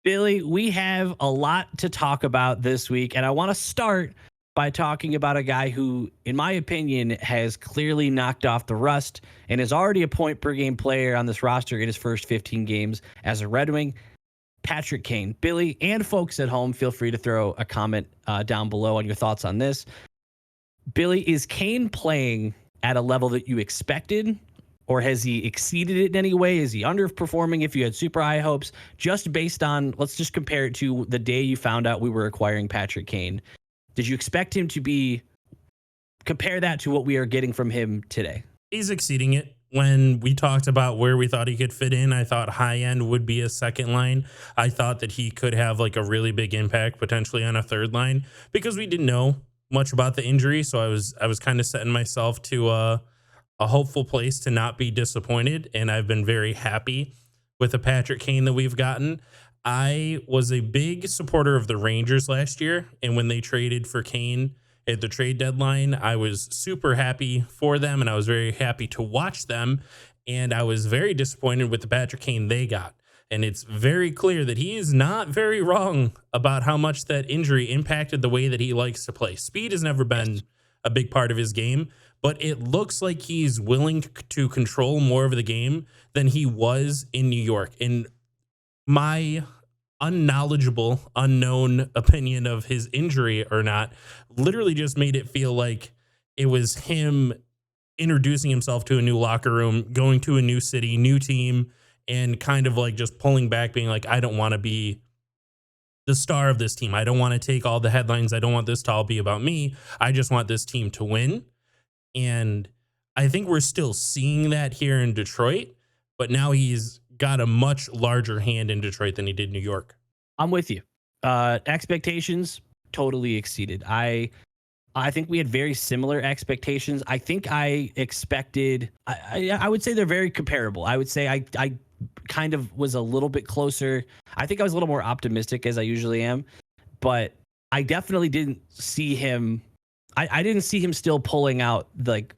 Billy, we have a lot to talk about this week, and I want to start by talking about a guy who, in my opinion, has clearly knocked off the rust and is already a point per game player on this roster in his first 15 games as a Red Wing. Patrick Kane. Billy and folks at home, feel free to throw a comment down below on your thoughts on this. Billy, is Kane playing at a level that you expected, or has he exceeded it in any way? Is he underperforming if you had super high hopes? Just based on, let's just compare it to the day you found out we were acquiring Patrick Kane. Did you expect him to be, compare that to what we are getting from him today? He's exceeding it. When we talked about where we thought he could fit in, I thought high end would be a second line. I thought that he could have like a really big impact potentially on a third line because we didn't know much about the injury. So I was kind of setting myself to a hopeful place to not be disappointed. And I've been very happy with the Patrick Kane that we've gotten. I was a big supporter of the Rangers last year. And when they traded for Kane at the trade deadline, I was super happy for them and I was very happy to watch them. And I was very disappointed with the Patrick Kane they got. And it's very clear that he is not very wrong about how much that injury impacted the way that he likes to play. Speed has never been a big part of his game, but it looks like he's willing to control more of the game than he was in New York. And my unknowledgeable, unknown opinion of his injury or not literally just made it feel like it was him introducing himself to a new locker room, going to a new city, new team, and kind of like just pulling back, being like, I don't want to be the star of this team. I don't want to take all the headlines. I don't want this to all be about me. I just want this team to win. And I think we're still seeing that here in Detroit, but now he's got a much larger hand in Detroit than he did in New York. I'm with you. Expectations totally exceeded. I think we had very similar expectations. I think I expected, I would say they're very comparable. I would say I kind of was a little bit closer. I think I was a little more optimistic as I usually am, but I definitely didn't see him. I didn't see him still pulling out like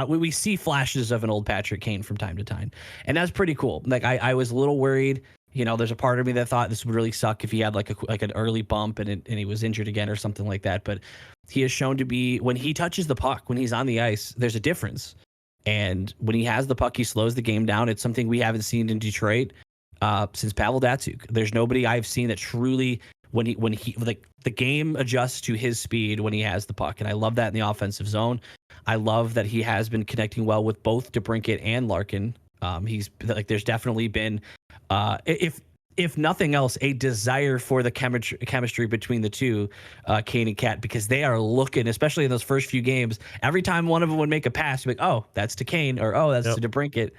we see flashes of an old Patrick Kane from time to time. And that's pretty cool. Like I was a little worried. You know, there's a part of me that thought this would really suck if he had like an early bump and he was injured again or something like that. But he has shown to be, when he touches the puck, when he's on the ice, there's a difference. And when he has the puck, he slows the game down. It's something we haven't seen in Detroit since Pwhl. There's nobody I've seen that truly, when he like the game adjusts to his speed when he has the puck. And I love that in the offensive zone. I love that he has been connecting well with both DeBrincat and Larkin. He's like, there's definitely been, if nothing else, a desire for the chemistry between the two, Kane and Cat, because they are looking, especially in those first few games, every time one of them would make a pass, like, oh, that's to Kane, or oh, that's to DeBrincat.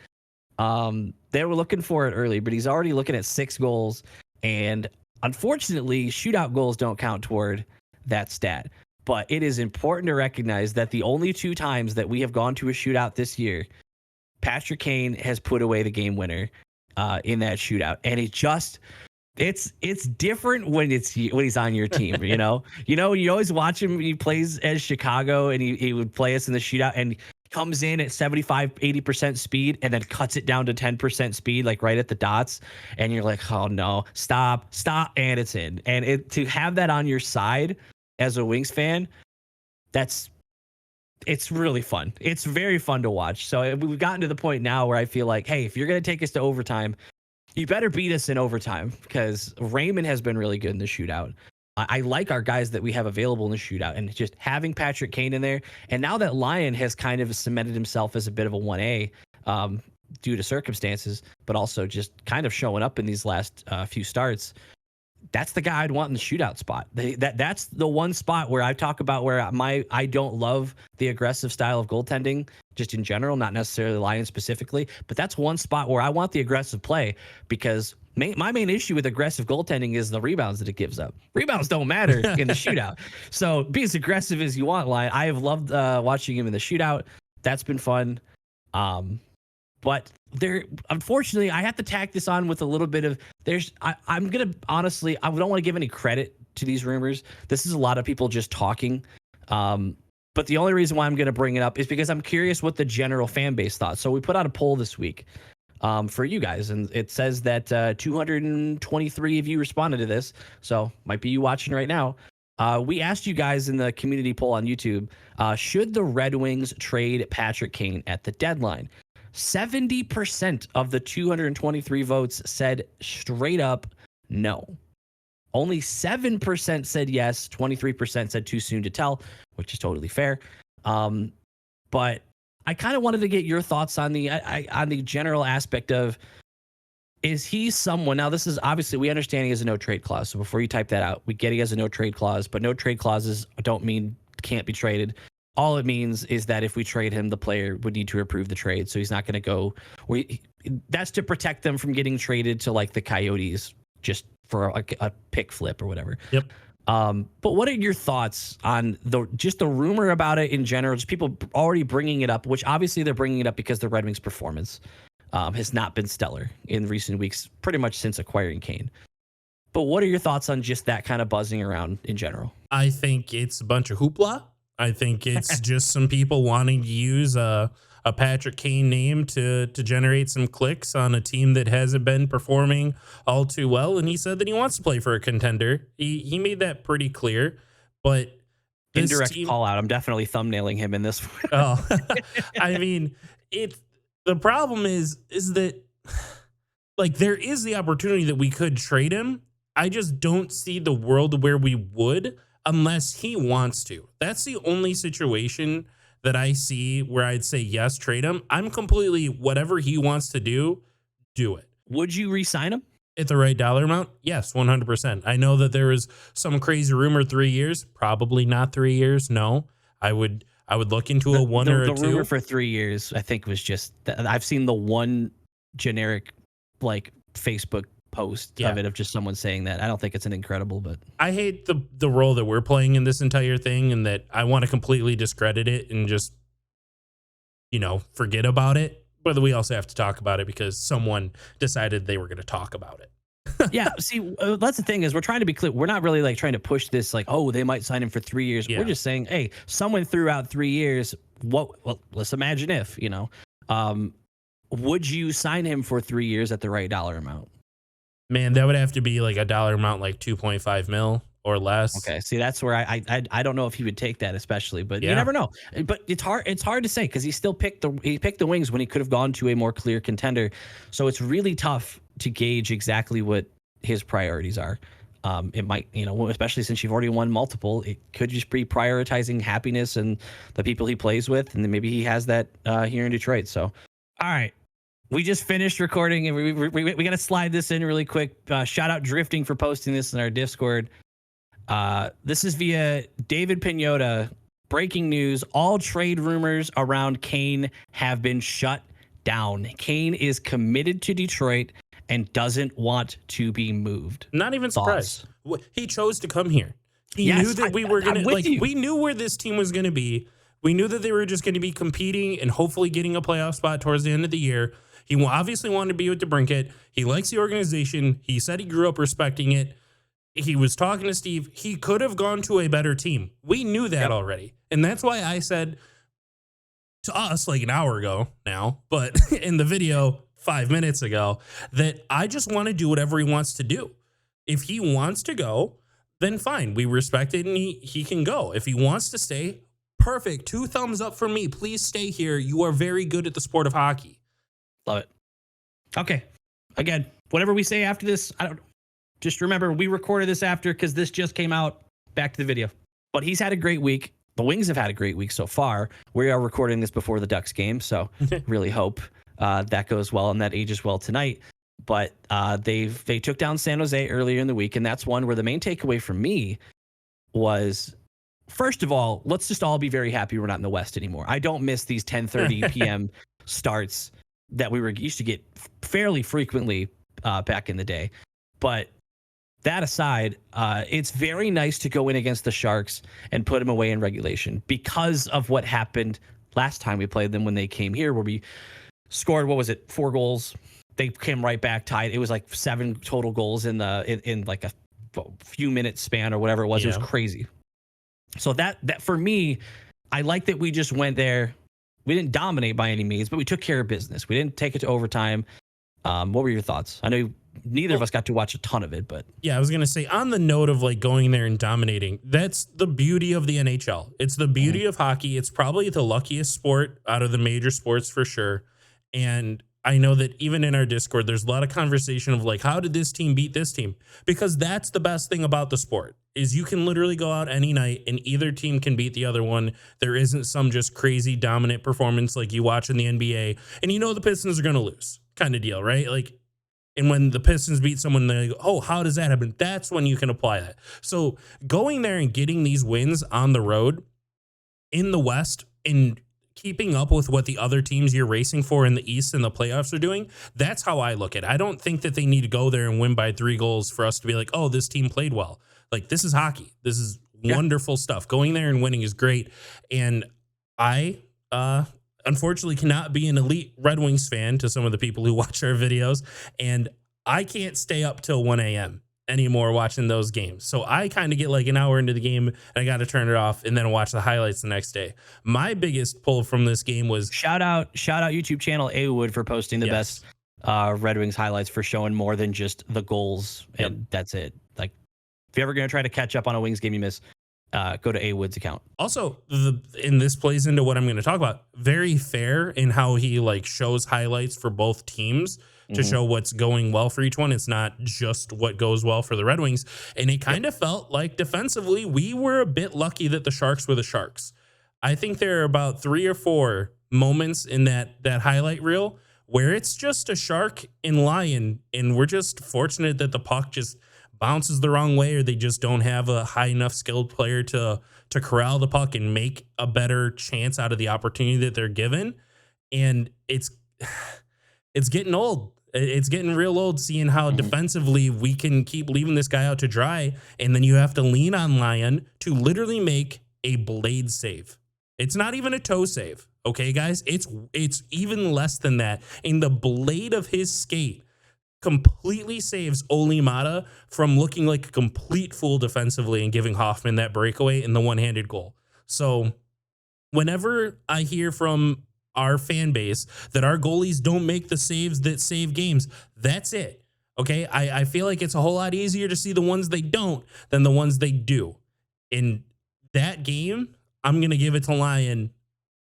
They were looking for it early, but he's already looking at 6 goals, and unfortunately, shootout goals don't count toward that stat. But it is important to recognize that the only 2 times that we have gone to a shootout this year, Patrick Kane has put away the game winner in that shootout, and it's different when he's on your team. You know, you always watch him when he plays as Chicago, and he would play us in the shootout, and comes in at 75-80% speed and then cuts it down to 10% speed, like right at the dots, and you're like, oh no, stop, and it's in. And to have that on your side as a Wings fan, it's really fun. It's very fun to watch. So we've gotten to the point now where I feel like, hey, if you're going to take us to overtime, you better beat us in overtime, because Raymond has been really good in the shootout. I like our guys that we have available in the shootout, and just having Patrick Kane in there. And now that Lyon has kind of cemented himself as a bit of a 1A due to circumstances, but also just kind of showing up in these last few starts, that's the guy I'd want in the shootout spot. That's the one spot where I talk about where I don't love the aggressive style of goaltending, just in general, not necessarily Lions specifically, but that's one spot where I want the aggressive play, because my main issue with aggressive goaltending is the rebounds that it gives up. Rebounds don't matter in the shootout. So be as aggressive as you want, Lion. I have loved watching him in the shootout. That's been fun. But unfortunately, I have to tack this on with a little bit of I'm going to honestly, I don't want to give any credit to these rumors. This is a lot of people just talking. But the only reason why I'm going to bring it up is because I'm curious what the general fan base thought. So we put out a poll this week. for you guys. And it says that 223 of you responded to this. So might be you watching right now. We asked you guys in the community poll on YouTube, should the Red Wings trade Patrick Kane at the deadline? 70% of the 223 votes said straight up no. Only 7% said yes. 23% said too soon to tell, which is totally fair. But I kind of wanted to get your thoughts on the general aspect of, is he someone, now this is obviously, we understand he has a no trade clause. So before you type that out, we get he has a no trade clause, but no trade clauses don't mean can't be traded. All it means is that if we trade him, the player would need to approve the trade. So he's not going to go. That's to protect them from getting traded to like the Coyotes just for a pick flip or whatever. Yep. But what are your thoughts on just the rumor about it in general? Just people already bringing it up, which obviously they're bringing it up because the Red Wings' performance has not been stellar in recent weeks, pretty much since acquiring Kane. But what are your thoughts on just that kind of buzzing around in general? I think it's a bunch of hoopla. I think it's just some people wanting to use a Patrick Kane name to generate some clicks on a team that hasn't been performing all too well. And he said that he wants to play for a contender. He made that pretty clear. But indirect call out. I'm definitely thumbnailing him in this. Oh, I mean, the problem is that like there is the opportunity that we could trade him. I just don't see the world where we would unless he wants to. That's the only situation that I see where I'd say, yes, trade him. I'm completely, whatever he wants to do it. Would you re-sign him? At the right dollar amount? Yes, 100%. I know that there was some crazy rumor 3 years. Probably not 3 years. No, I would look into a one or a two. The rumor for 3 years, I think, was just that I've seen the one generic like Facebook post of it, of just someone saying that. I don't think it's an incredible, but I hate the role that we're playing in this entire thing, and that I want to completely discredit it and just, forget about it. But we also have to talk about it because someone decided they were going to talk about it. Yeah, see, that's the thing is we're trying to be clear. We're not really like trying to push this like, oh, they might sign him for 3 years. Yeah. We're just saying, hey, someone threw out 3 years. Well, let's imagine if, would you sign him for 3 years at the right dollar amount? Man, that would have to be like a dollar amount, like 2.5 mil or less. Okay, see, that's where I don't know if he would take that, especially, but you never know. But it's hard to say because he still picked the Wings when he could have gone to a more clear contender. So it's really tough to gauge exactly what his priorities are. It might, especially since you've already won multiple, it could just be prioritizing happiness and the people he plays with, and then maybe he has that here in Detroit. So, all right. We just finished recording, and we got to slide this in really quick. Shout out Drifting for posting this in our Discord. This is via David Pinota. Breaking news: all trade rumors around Kane have been shut down. Kane is committed to Detroit and doesn't want to be moved. Not even surprised. He chose to come here. He knew that we were gonna we knew where this team was gonna be. We knew that they were just going to be competing and hopefully getting a playoff spot towards the end of the year. He obviously wanted to be with DeBrincat. He likes the organization. He said he grew up respecting it. He was talking to Steve. He could have gone to a better team. We knew that already. And that's why I said to us like an hour ago now, but in the video 5 minutes ago, that I just want to do whatever he wants to do. If he wants to go, then fine. We respect it and he can go. If he wants to stay, perfect. 2 thumbs up for me. Please stay here. You are very good at the sport of hockey. Love it. Okay. Again, whatever we say after this, just remember we recorded this after because this just came out. Back to the video. But he's had a great week. The Wings have had a great week so far. We are recording this before the Ducks game, so really hope that goes well and that ages well tonight. But they took down San Jose earlier in the week, and that's one where the main takeaway for me was, first of all, let's just all be very happy we're not in the West anymore. I don't miss these 10:30 p.m. starts that we were used to get fairly frequently back in the day. But that aside, it's very nice to go in against the Sharks and put them away in regulation because of what happened last time we played them when they came here, where we scored, 4 goals. They came right back tied. It was like 7 total goals in like a few minutes span or whatever it was. Yeah. It was crazy. So that for me, I like that we just went there. We didn't dominate by any means, but we took care of business. We didn't take it to overtime. What were your thoughts? I know neither of Well, us got to watch a ton of it, but yeah, I was going to say, on the note of like going there and dominating, that's the beauty of the NHL. It's the Mhm. beauty of hockey. It's probably the luckiest sport out of the major sports for sure. And I know that even in our Discord, there's a lot of conversation of like, how did this team beat this team? Because that's the best thing about the sport is you can literally go out any night and either team can beat the other one. There isn't some just crazy dominant performance like you watch in the NBA and you know the Pistons are going to lose kind of deal, right? Like, and when the Pistons beat someone, they go, oh, how does that happen? That's when you can apply that. So going there and getting these wins on the road in the West and keeping up with what the other teams you're racing for in the East and the playoffs are doing, that's how I look at it. I don't think that they need to go there and win by 3 goals for us to be like, oh, this team played well. Like, this is hockey. This is Yeah. wonderful stuff. Going there and winning is great. And I, unfortunately, cannot be an elite Red Wings fan to some of the people who watch our videos. And I can't stay up till 1 a.m. anymore watching those games. So I kind of get like an hour into the game and I got to turn it off and then watch the highlights the next day. My biggest pull from this game was Shout out YouTube channel A Wood for posting the yes. best Red Wings highlights, for showing more than just the goals, Yep. and that's it. Like, if you're ever gonna try to catch up on a Wings game you miss, go to A Wood's account. Also, and this plays into what I'm going to talk about. Very fair in how he like shows highlights for both teams to Mhm. show what's going well for each one. It's not just what goes well for the Red Wings. And it kind of felt like defensively, we were a bit lucky that the Sharks were the Sharks. I think there are about 3 or 4 moments in that highlight reel where it's just a shark and lion, and we're just fortunate that the puck just bounces the wrong way, or they just don't have a high enough skilled player to corral the puck and make a better chance out of the opportunity that they're given. And it's getting old. It's getting real old seeing how Mhm. defensively we can keep leaving this guy out to dry, and then you have to lean on Lyon to literally make a blade save. It's not even a toe save, okay, guys? It's even less than that. And the blade of his skate completely saves Oli Mata from looking like a complete fool defensively and giving Hoffman that breakaway and the one-handed goal. So whenever I hear from our fan base that our goalies don't make the saves that save games, that's it. Okay. I feel like it's a whole lot easier to see the ones they don't than the ones they do. In that game, I'm going to give it to Lyon.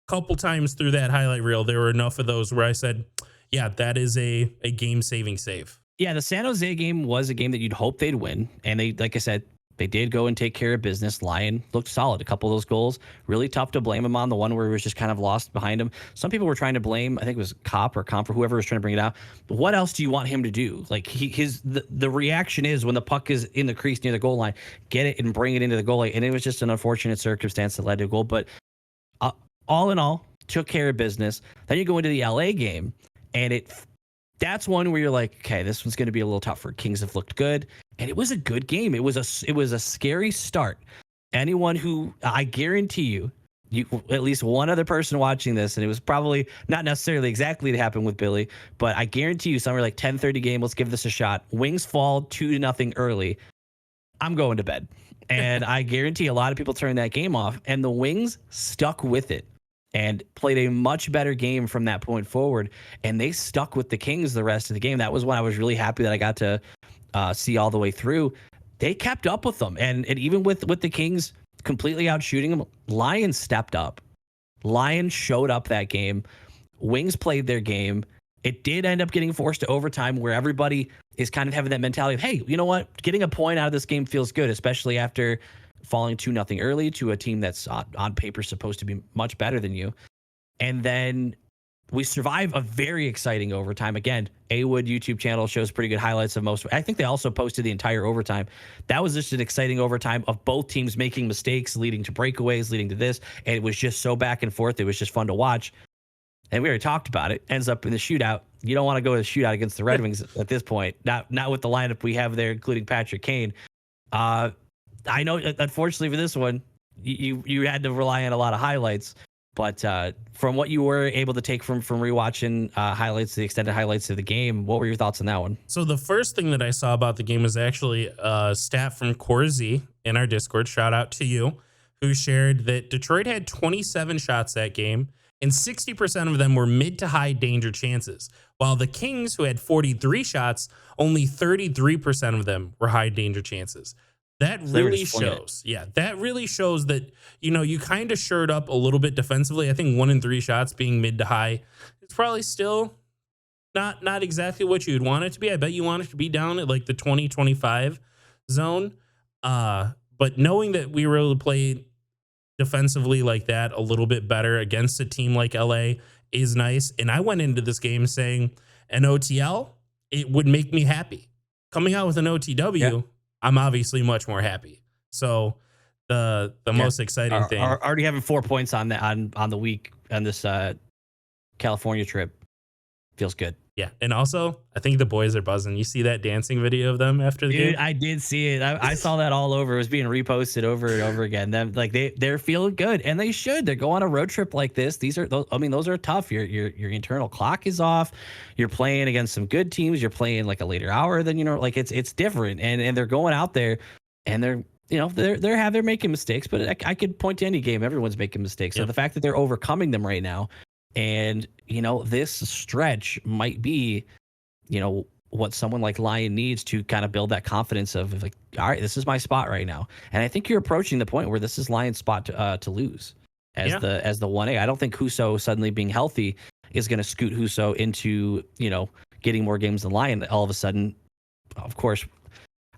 Couple times through that highlight reel, there were enough of those where I said, yeah, that is a game saving save. Yeah, the San Jose game was a game that you'd hope they'd win, and they, like I said, they did go and take care of business. Lyon looked solid. A couple of those goals, really tough to blame him on. The one where he was just kind of lost behind him. Some people were trying to blame, I think it was Cop or Comp or whoever was trying to bring it out. But what else do you want him to do? Like, the reaction is, when the puck is in the crease near the goal line, get it and bring it into the goal line. And it was just an unfortunate circumstance that led to a goal. But uh, all in all, took care of business. Then you go into the LA game, and that's one where you're like, okay, this one's going to be a little tougher. Kings have looked good, and it was a good game. It was a scary start. Anyone who, I guarantee you, at least one other person watching this, and it was probably not necessarily exactly to happen with Billy, but I guarantee you, somewhere like 10:30 game, let's give this a shot. Wings fall 2-0 early. I'm going to bed. And I guarantee a lot of people turned that game off, and the Wings stuck with it and played a much better game from that point forward. And they stuck with the Kings the rest of the game. That was when I was really happy that I got to see all the way through. They kept up with them. And even with the Kings completely outshooting them, Lions stepped up. Lions showed up that game. Wings played their game. It did end up getting forced to overtime, where everybody is kind of having that mentality of, hey, you know what? Getting a point out of this game feels good, especially after falling 2-0 early to a team that's on paper supposed to be much better than you. And then we survive a very exciting overtime. Again, A Wood YouTube channel shows pretty good highlights of most. I think they also posted the entire overtime. That was just an exciting overtime of both teams making mistakes, leading to breakaways, leading to this. And it was just so back and forth. It was just fun to watch. And we already talked about it. Ends up in the shootout. You don't want to go to the shootout against the Red Wings at this point. Not with the lineup we have there, including Patrick Kane. I know, unfortunately for this one, you had to rely on a lot of highlights. But from what you were able to take from rewatching highlights, the extended highlights of the game, what were your thoughts on that one? So the first thing that I saw about the game was actually a stat from Corzi in our Discord. Shout out to you, who shared that Detroit had 27 shots that game and 60% of them were mid to high danger chances, while the Kings, who had 43 shots, only 33% of them were high danger chances. That So they were really just flinging it. shows. Yeah, that really shows that, you kind of shored up a little bit defensively. I think 1 in 3 shots being mid to high, it's probably still not exactly what you'd want it to be. I bet you want it to be down at like the 20-25 zone. But knowing that we were able to play defensively like that a little bit better against a team like LA is nice. And I went into this game saying an OTL, it would make me happy. Coming out with an OTW, I'm obviously much more happy. So the most exciting thing, already having 4 points on the week on this California trip feels good. yeah. And also, I think the boys are buzzing. You see that dancing video of them after the game? I did see it. I saw that all over. It was being reposted over and over again. Them like they're feeling good, and they should. They're going on a road trip like this. Those are tough. Your internal clock is off. You're playing against some good teams. You're playing like a later hour than like it's different. And they're going out there, and they're making mistakes. But I could point to any game. Everyone's making mistakes. So the fact that they're overcoming them right now, and this stretch might be, what someone like Lion needs to kind of build that confidence of like, all right, this is my spot right now. And I think you're approaching the point where this is Lion's spot to lose as the 1A. I don't think Husso suddenly being healthy is going to scoot Husso into, getting more games than Lion all of a sudden. Of course,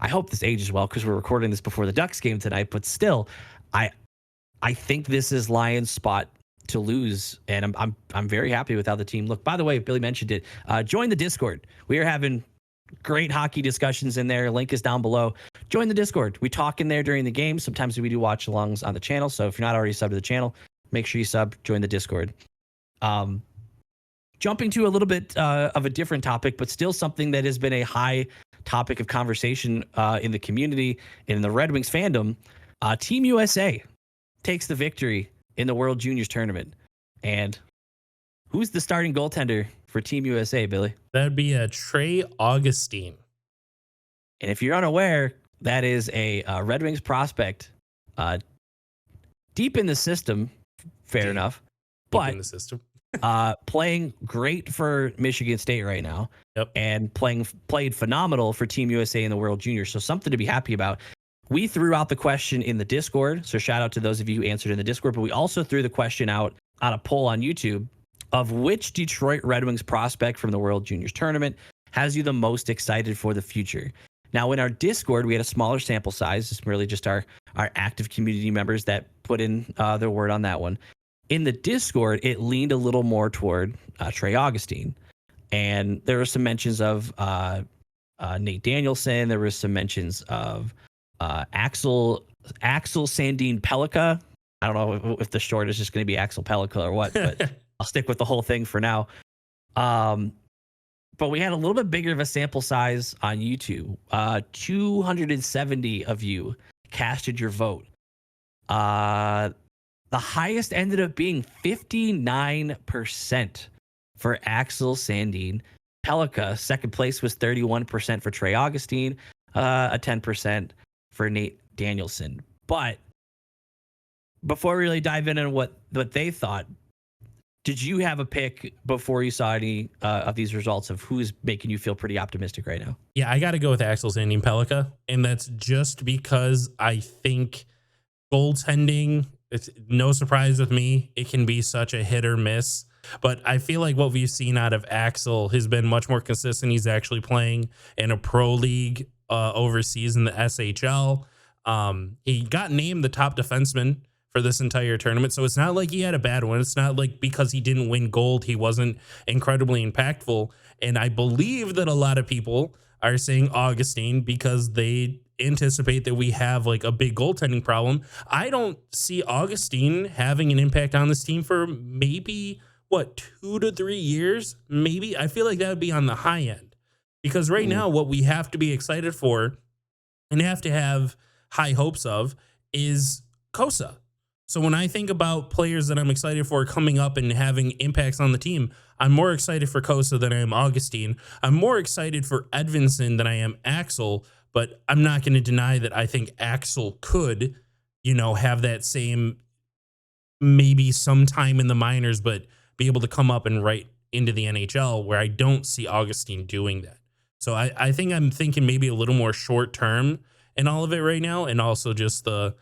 I hope this ages well because we're recording this before the Ducks game tonight, but still, I think this is Lion's spot to lose, and I'm very happy with how the team looked. By the way, Billy mentioned it. Join the Discord. We are having great hockey discussions in there. Link is down below. Join the Discord. We talk in there during the game. Sometimes we do watch alongs on the channel. So if you're not already subbed to the channel, make sure you sub. Join the Discord. Jumping to a little bit of a different topic, but still something that has been a high topic of conversation in the community and in the Red Wings fandom. Team USA takes the victory in the World Juniors tournament. And who's the starting goaltender for Team USA, Billy? That'd be Trey Augustine. And if you're unaware, that is a Red Wings prospect deep in the system, fair enough, but in the system. playing great for Michigan State right now. Yep. And played phenomenal for Team USA in the World Juniors. So something to be happy about. We threw out the question in the Discord, so shout out to those of you who answered in the Discord, but we also threw the question out on a poll on YouTube of which Detroit Red Wings prospect from the World Juniors tournament has you the most excited for the future. Now, in our Discord, we had a smaller sample size. It's really just our active community members that put in their word on that one. In the Discord, it leaned a little more toward Trey Augustine. And there were some mentions of Nate Danielson. There were some mentions of Axel Sandin Pellica. I don't know if the short is just going to be Axel Pellica or what, but I'll stick with the whole thing for now. But we had a little bit bigger of a sample size on YouTube. 270 of you casted your vote. The highest ended up being 59% for Axel Sandin Pellica. Second place was 31% for Trey Augustine, a 10% for Nate Danielson. But before we really dive in on what they thought, did you have a pick before you saw any of these results of who's making you feel pretty optimistic right now? Yeah, I got to go with Axel Sandin Pellica, and that's just because I think goaltending, it's no surprise with me, it can be such a hit or miss. But I feel like what we've seen out of Axel has been much more consistent. He's actually playing in a pro league overseas in the SHL. He got named the top defenseman for this entire tournament. So it's not like he had a bad one. It's not like because he didn't win gold, he wasn't incredibly impactful. And I believe that a lot of people are saying Augustine because they anticipate that we have like a big goaltending problem. I don't see Augustine having an impact on this team for maybe 2 to 3 years. Maybe I feel like that would be on the high end. Because right now, what we have to be excited for and have to have high hopes of is Kosa. So when I think about players that I'm excited for coming up and having impacts on the team, I'm more excited for Kosa than I am Augustine. I'm more excited for Edvinsson than I am Axel, but I'm not going to deny that I think Axel could, have that same maybe sometime in the minors, but be able to come up and right into the NHL, where I don't see Augustine doing that. So I think I'm thinking maybe a little more short term in all of it right now, and also just the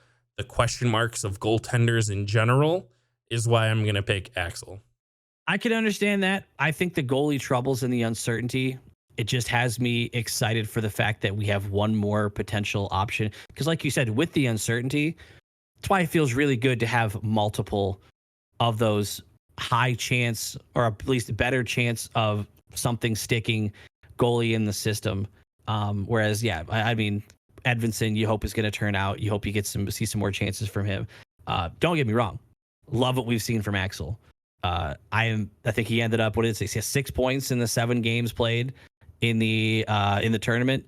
question marks of goaltenders in general is why I'm going to pick Axel. I can understand that. I think the goalie troubles and the uncertainty, it just has me excited for the fact that we have one more potential option. Because, like you said, with the uncertainty, that's why it feels really good to have multiple of those high chance, or at least a better chance of something sticking goalie in the system. Whereas, yeah, I mean, Edvinsson, you hope is going to turn out. You hope you see some more chances from him. Don't get me wrong, love what we've seen from Axel. I think he ended up, what did it say? He has 6 points in the 7 games played in the tournament.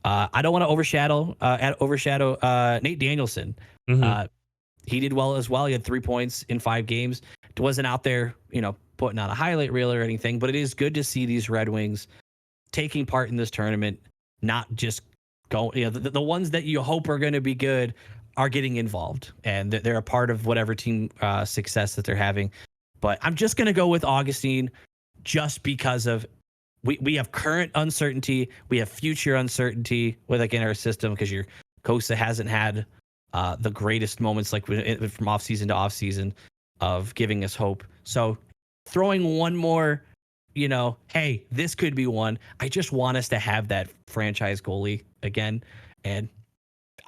I don't want to overshadow Nate Danielson. Mhm. He did well as well. He had 3 points in 5 games. It wasn't out there, putting on a highlight reel or anything, but it is good to see these Red Wings taking part in this tournament, not just go, the ones that you hope are going to be good are getting involved, and they're a part of whatever team success that they're having. But I'm just going to go with Augustine just because of we have current uncertainty. We have future uncertainty with, like, in our system, because your Costa hasn't had the greatest moments, like from offseason to offseason, of giving us hope. So throwing one more, hey, this could be one. I just want us to have that franchise goalie again. And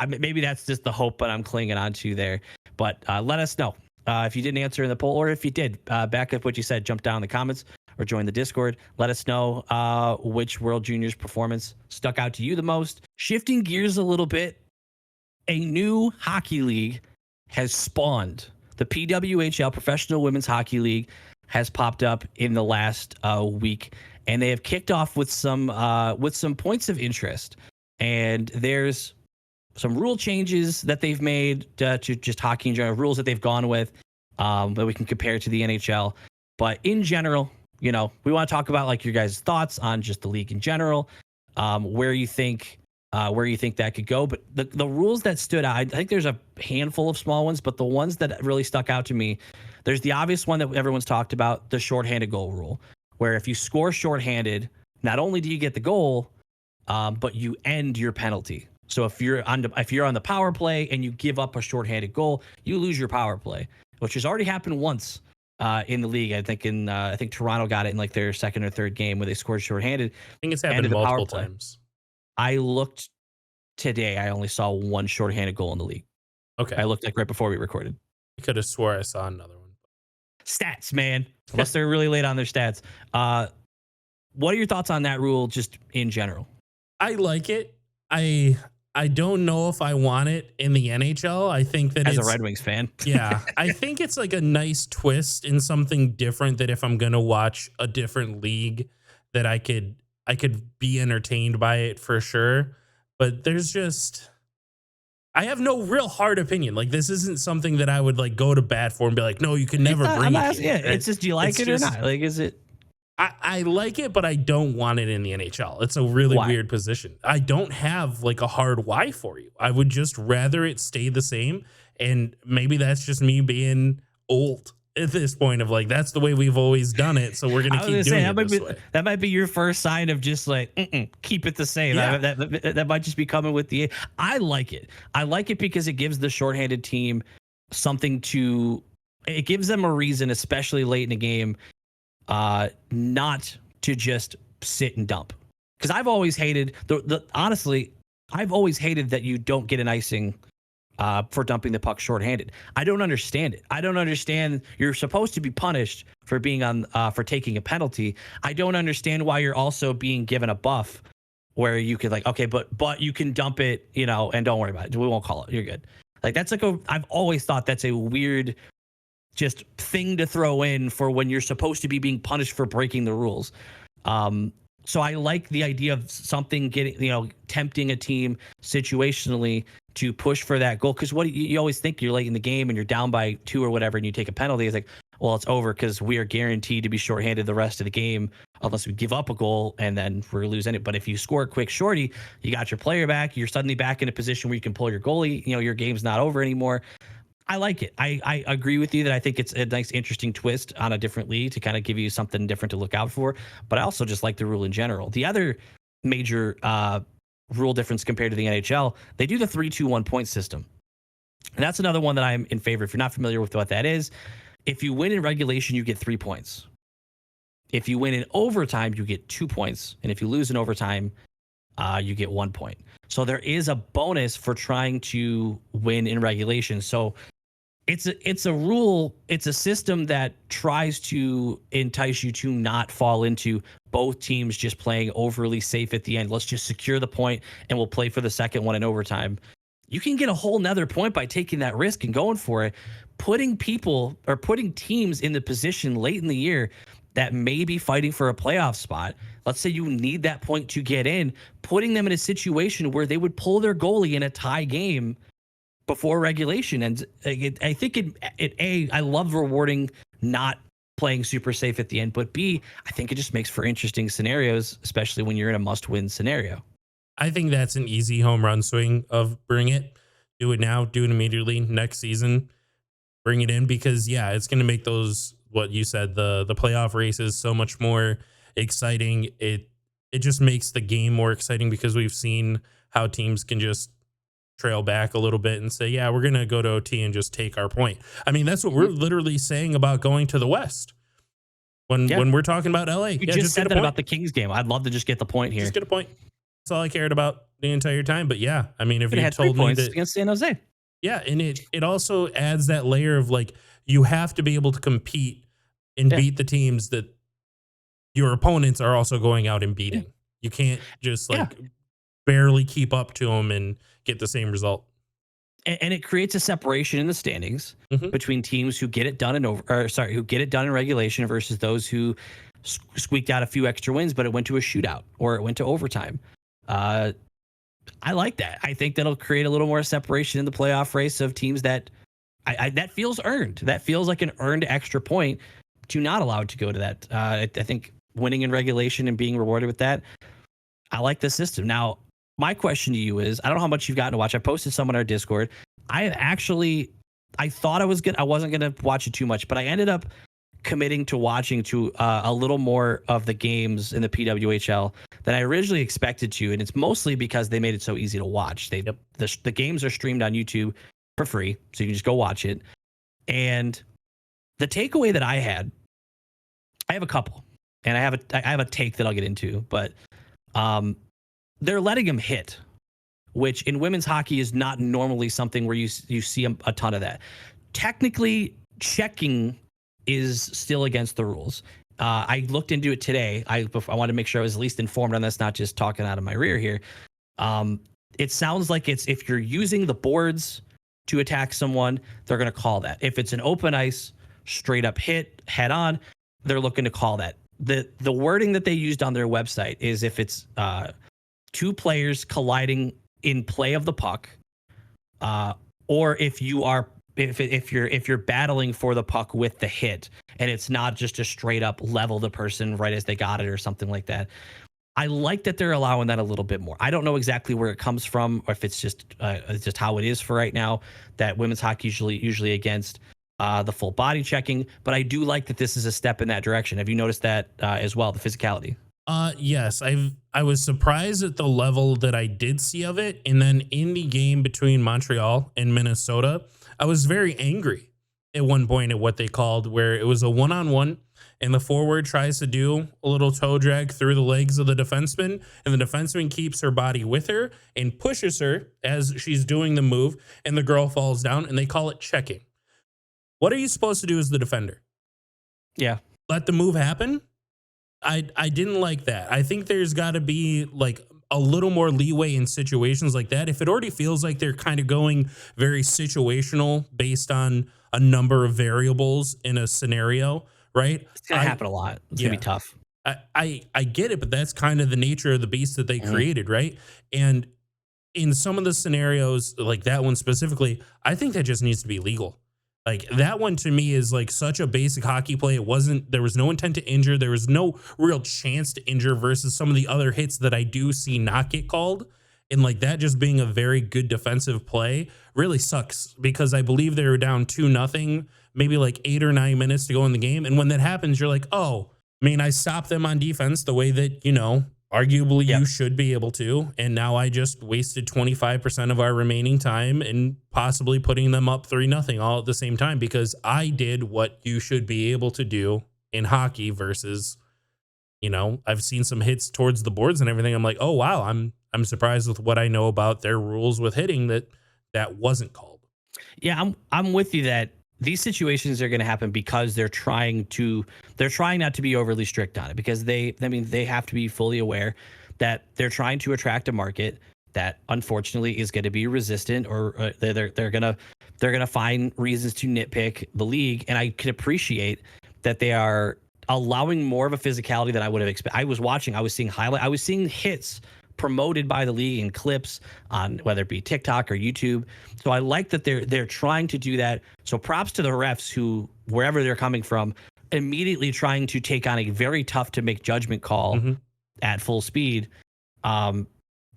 maybe that's just the hope that I'm clinging on to there. But let us know if you didn't answer in the poll, or if you did, back up what you said, jump down in the comments or join the Discord. Let us know which World Juniors performance stuck out to you the most. Shifting gears a little bit, a new hockey league has spawned. The PWHL, Professional Women's Hockey League, has popped up in the last week, and they have kicked off with some points of interest. And there's some rule changes that they've made to just hockey in general, rules that they've gone with that we can compare to the NHL. But in general, we want to talk about, like, your guys' thoughts on just the league in general, where you think that could go. But the rules that stood out, I think there's a handful of small ones, but the ones that really stuck out to me, there's the obvious one that everyone's talked about, the shorthanded goal rule, where if you score shorthanded, not only do you get the goal, but you end your penalty. So if you're on the power play and you give up a shorthanded goal, you lose your power play, which has already happened once in the league. I think Toronto got it in, like, their second or third game, where they scored shorthanded. I think it's happened multiple times. I looked today. I only saw one shorthanded goal in the league. Okay. I looked, like, right before we recorded. I could have swore I saw another one. Stats, man. Unless they're really late on their stats. What are your thoughts on that rule, just in general? I like it. I don't know if I want it in the NHL. I think that as a Red Wings fan, yeah, I think it's like a nice twist in something different, that if I'm going to watch a different league, that I could be entertained by it for sure. But I have no real hard opinion. Like, this isn't something that I would, like, go to bat for and be like, no, you can never bring it here. Yeah, it's just, do you like it or not? Like, is it? I like it, but I don't want it in the NHL. It's a really weird position. I don't have, like, a hard why for you. I would just rather it stay the same. And maybe that's just me being old at this point, of, like, that's the way we've always done it, so we're going to keep doing it this way. That might be your first sign of just, like, keep it the same. Yeah. That might just be coming with the. I like it. I like it because it gives the shorthanded team something to. It gives them a reason, especially late in the game, not to just sit and dump. Because I've always hated honestly, I've always hated that you don't get an icing for dumping the puck shorthanded. I don't understand it. I don't understand. You're supposed to be punished for being for taking a penalty. I don't understand why you're also being given a buff where you could, like, okay, but you can dump it, and don't worry about it. We won't call it. You're good. Like, that's like I've always thought that's a weird just thing to throw in for when you're supposed to be being punished for breaking the rules. So I like the idea of something tempting a team situationally to push for that goal. Because what you always think, you're late in the game and you're down by 2 or whatever, and you take a penalty. It's like, well, it's over because we are guaranteed to be shorthanded the rest of the game unless we give up a goal, and then we're losing it. But if you score a quick shorty, you got your player back. You're suddenly back in a position where you can pull your goalie. Your game's not over anymore. I like it. I agree with you that I think it's a nice, interesting twist on a different league to kind of give you something different to look out for. But I also just like the rule in general. The other major rule difference compared to the NHL, they do the 3-2-1 point system. And that's another one that I'm in favor. If you're not familiar with what that is, if you win in regulation, you get 3 points. If you win in overtime, you get 2 points. And if you lose in overtime, you get 1 point. So there is a bonus for trying to win in regulation. So it's a rule, it's a system that tries to entice you to not fall into both teams just playing overly safe at the end. Let's just secure the point and we'll play for the second one in overtime. You can get a whole nother point by taking that risk and going for it, putting people or putting teams in the position late in the year that may be fighting for a playoff spot. Let's say you need that point to get in, putting them in a situation where they would pull their goalie in a tie game before regulation. And I think I love rewarding not playing super safe at the end, but B, I think it just makes for interesting scenarios, especially when you're in a must-win scenario. I think that's an easy home run swing of bring it, do it now, do it immediately next season, bring it in, because yeah, it's going to make those, what you said, the playoff races so much more exciting. It just makes the game more exciting because we've seen how teams can just trail back a little bit and say, yeah, we're going to go to OT and just take our point. I mean, that's what we're literally saying about going to the West when we're talking about LA. You just said that about the Kings game. I'd love to just get the point here. Just get a point. That's all I cared about the entire time. But yeah, I mean, if you had told 3 me points that against San Jose. Yeah, and it also adds that layer of like, you have to be able to compete and beat the teams that your opponents are also going out and beating. You can't just like barely keep up to them and get the same result. And it creates a separation in the standings between teams who get it done who get it done in regulation versus those who squeaked out a few extra wins, but it went to a shootout or it went to overtime. I like that. I think that'll create a little more separation in the playoff race of teams that that feels earned. That feels like an earned extra point to not allow it to go to that. I think winning in regulation and being rewarded with that, I like the system. Now, my question to you is, I don't know how much you've gotten to watch. I posted some on our Discord. I thought I wasn't gonna watch it too much, but I ended up committing to watching to a little more of the games in the PWHL than I originally expected to, and it's mostly because they made it so easy to watch. The games are streamed on YouTube for free, so you can just go watch it. And the takeaway that I have a couple, and I have a take that I'll get into, but they're letting him hit, which in women's hockey is not normally something where you see a ton of that. Technically, checking is still against the rules. I looked into it today. I wanted to make sure I was at least informed on this, not just talking out of my rear here. It sounds like it's if you're using the boards to attack someone, they're going to call that. If it's an open ice, straight up hit, head on, they're looking to call that. The wording that they used on their website is if it's two players colliding in play of the puck, or if you're battling for the puck with the hit and it's not just a straight up level the person right as they got it or something like that. I like that they're allowing that a little bit more. I don't know exactly where it comes from or if it's just how it is for right now, that women's hockey usually against the full body checking, but I do like that this is a step in that direction. Have you noticed that as well, the physicality? Yes, I was surprised at the level that I did see of it. And then in the game between Montreal and Minnesota, I was very angry at one point at what they called, where it was a one-on-one and the forward tries to do a little toe drag through the legs of the defenseman, and the defenseman keeps her body with her and pushes her as she's doing the move, and the girl falls down, and they call it checking. What are you supposed to do as the defender? Yeah. Let the move happen? I didn't like that. I think there's got to be like a little more leeway in situations like that. If it already feels like they're kind of going very situational based on a number of variables in a scenario, right? It's going to happen a lot. It's going to be tough. I get it, but that's kind of the nature of the beast that they created, right? And in some of the scenarios, like that one specifically, I think that just needs to be legal. Like that one to me is like such a basic hockey play. There was no intent to injure. There was no real chance to injure versus some of the other hits that I do see not get called. And like that just being a very good defensive play really sucks because I believe they were down 2-0, maybe like 8 or 9 minutes to go in the game. And when that happens, you're like, oh, I mean, I stopped them on defense the way that, arguably Yep. you should be able to. And now I just wasted 25% of our remaining time and possibly putting them up 3-0 all at the same time because I did what you should be able to do in hockey versus, I've seen some hits towards the boards and everything. I'm like, oh, wow, I'm surprised with what I know about their rules with hitting that wasn't called. Yeah, I'm with you that these situations are going to happen because they're trying not to be overly strict on it because they have to be fully aware that they're trying to attract a market that unfortunately is going to be resistant or they're going to find reasons to nitpick the league. And I can appreciate that they are allowing more of a physicality than I would have expected. I was seeing hits promoted by the league in clips on whether it be TikTok or YouTube. So I like that they're trying to do that. So props to the refs who, wherever they're coming from, immediately trying to take on a very tough to make judgment call at full speed. And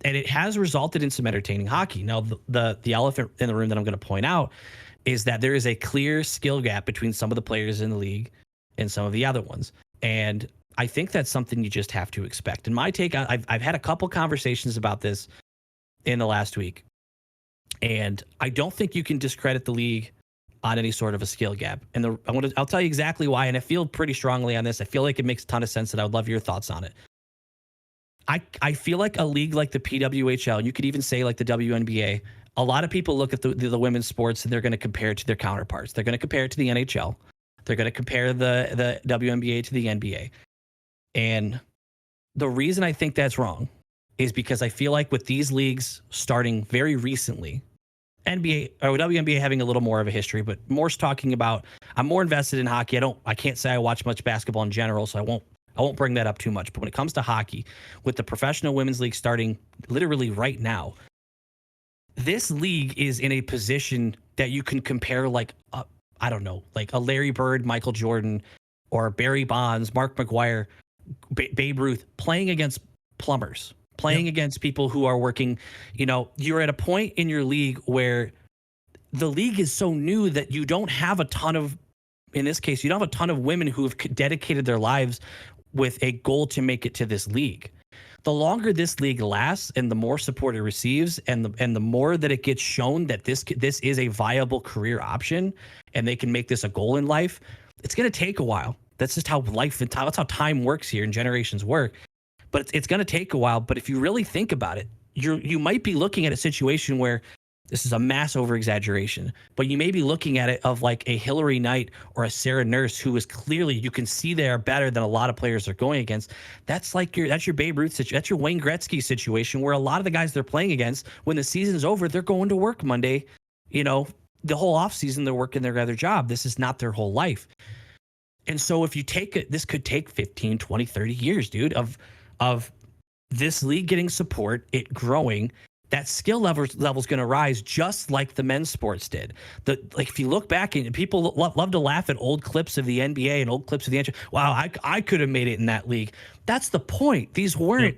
it has resulted in some entertaining hockey. Now, the elephant in the room that I'm going to point out is that there is a clear skill gap between some of the players in the league and some of the other ones. And I think that's something you just have to expect. And my take on, I've had a couple conversations about this in the last week, and I don't think you can discredit the league on any sort of a skill gap. And I'll tell you exactly why. And I feel pretty strongly on this. I feel like it makes a ton of sense, and I would love your thoughts on it. I feel like a league like the PWHL, you could even say like the WNBA. A lot of people look at the women's sports and they're going to compare it to their counterparts. They're going to compare it to the NHL. They're going to compare the WNBA to the NBA. And the reason I think that's wrong is because I feel like with these leagues starting very recently, NBA or WNBA having a little more of a history, but Morse talking about, I'm more invested in hockey. I can't say I watch much basketball in general, so I won't bring that up too much. But when it comes to hockey, with the professional women's league starting literally right now, this league is in a position that you can compare like I don't know, like a Larry Bird, Michael Jordan, or Barry Bonds, Mark McGuire, Babe Ruth, playing against plumbers, playing against people who are working. You're at a point in your league where the league is so new that you don't have a ton of, in this case, you don't have a ton of women who have dedicated their lives with a goal to make it to this league. The longer this league lasts and the more support it receives and the more that it gets shown that this is a viable career option and they can make this a goal in life, it's going to take a while. That's just how life and time, that's how time works here and generations work. But it's going to take a while. But if you really think about it, you might be looking at a situation where this is a mass over exaggeration, but you may be looking at it of like a Hillary Knight or a Sarah Nurse who is clearly, you can see they are better than a lot of players they're going against. That's your Babe Ruth situation. That's your Wayne Gretzky situation where a lot of the guys they're playing against, when the season's over, they're going to work Monday. The whole offseason, they're working their other job. This is not their whole life. And so if you take it, this could take 15, 20, 30 years, dude, of this league getting support, it growing. That skill level's going to rise just like the men's sports did. If you look back, and people love to laugh at old clips of the NBA and old clips of the NHL. Wow, I could have made it in that league. That's the point. These weren't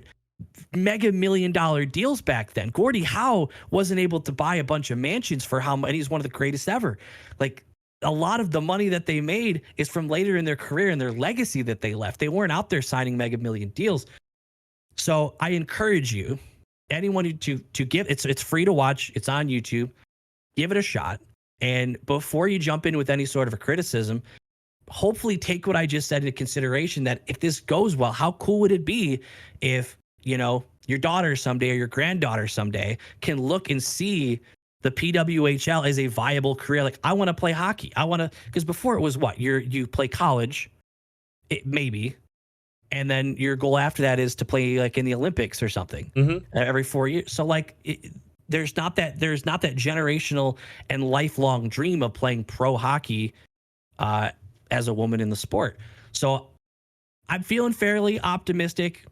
mega $1 million deals back then. Gordie Howe wasn't able to buy a bunch of mansions for how much. He's one of the greatest ever. Like, a lot of the money that they made is from later in their career and their legacy that they left. They weren't out there signing mega million deals. So I encourage you, anyone to give, it's free to watch. It's on YouTube. Give it a shot. And before you jump in with any sort of a criticism, hopefully take what I just said into consideration, that if this goes well, how cool would it be if, your daughter someday or your granddaughter someday can look and see the PWHL as a viable career. Like, I want to play hockey. Because before it was what? You play college, maybe. And then your goal after that is to play like in the Olympics or something every 4 years. So like there's not that generational and lifelong dream of playing pro hockey as a woman in the sport. So I'm feeling fairly optimistic.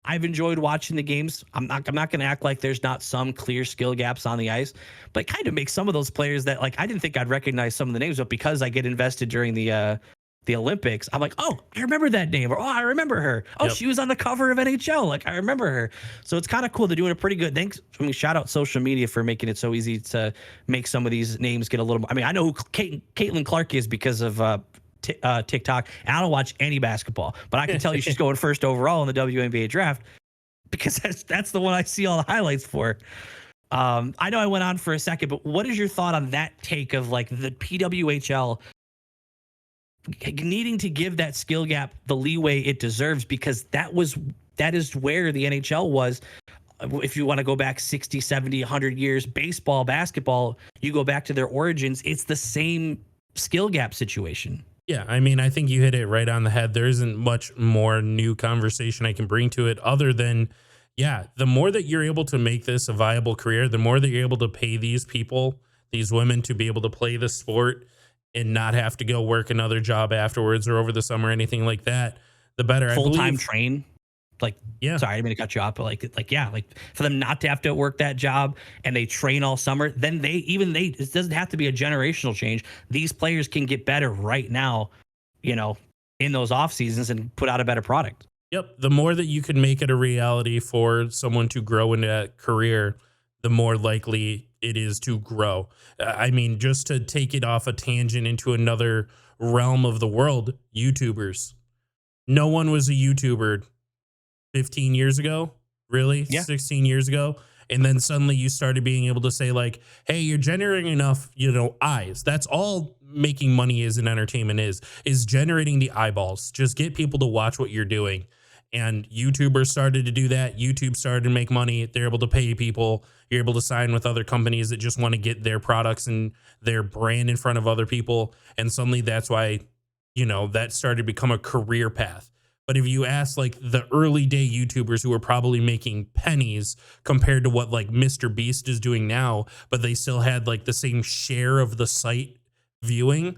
I've enjoyed watching the games. I'm not going to act like there's not some clear skill gaps on the ice, but it kind of makes some of those players that, like, I didn't think I'd recognize some of the names, but because I get invested during the the Olympics, I'm like, oh, I remember that name, or oh, I remember her. Oh, Yep. she was on the cover of NHL. Like, I remember her. So it's kind of cool. They're doing a pretty good. Thanks. I mean, shout out social media for making it so easy to make some of these names get a little. I mean, I know who Caitlin Clark is because of TikTok. And I don't watch any basketball, but I can tell you she's going first overall in the WNBA draft because that's the one I see all the highlights for. I know I went on for a second, but what is your thought on that take of like the PWHL needing to give that skill gap the leeway it deserves, because that is where the NHL was. If you want to go back 60, 70, 100 years, baseball, basketball, you go back to their origins, it's the same skill gap situation. Yeah, I mean, I think you hit it right on the head. There isn't much more new conversation I can bring to it other than, yeah, the more that you're able to make this a viable career, the more that you're able to pay these people, these women, to be able to play the sport and not have to go work another job afterwards or over the summer or anything like that, the better. Full-time train. Like, yeah, sorry, I didn't mean to cut you off, but yeah, like for them not to have to work that job and they train all summer, then it doesn't have to be a generational change. These players can get better right now, in those off seasons and put out a better product. Yep. The more that you can make it a reality for someone to grow into that career, the more likely it is to grow. I mean, just to take it off a tangent into another realm of the world, YouTubers. No one was a YouTuber 15 years ago, really? Yeah. 16 years ago. And then suddenly you started being able to say like, hey, you're generating enough, eyes. That's all making money is in entertainment is generating the eyeballs. Just get people to watch what you're doing. And YouTubers started to do that. YouTube started to make money. They're able to pay people. You're able to sign with other companies that just want to get their products and their brand in front of other people. And suddenly that's why, that started to become a career path. But if you ask like the early day YouTubers who were probably making pennies compared to what like Mr. Beast is doing now, but they still had like the same share of the site viewing,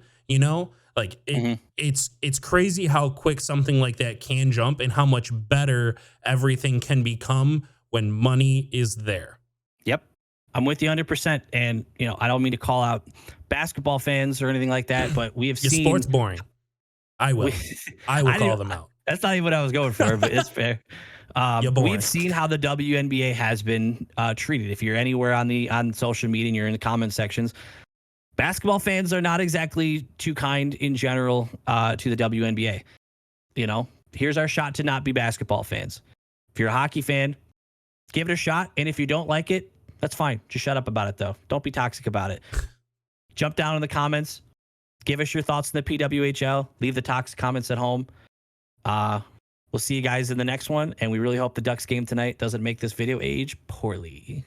like it's crazy how quick something like that can jump and how much better everything can become when money is there. Yep. I'm with you 100%. And, I don't mean to call out basketball fans or anything like that, but we have seen sports boring. I will call them out. That's not even what I was going for, but it's fair. We've seen how the WNBA has been treated. If you're anywhere on social media and you're in the comment sections, basketball fans are not exactly too kind in general to the WNBA. Here's our shot to not be basketball fans. If you're a hockey fan, give it a shot. And if you don't like it, that's fine. Just shut up about it, though. Don't be toxic about it. Jump down in the comments. Give us your thoughts on the PWHL. Leave the toxic comments at home. We'll see you guys in the next one. And we really hope the Ducks game tonight doesn't make this video age poorly.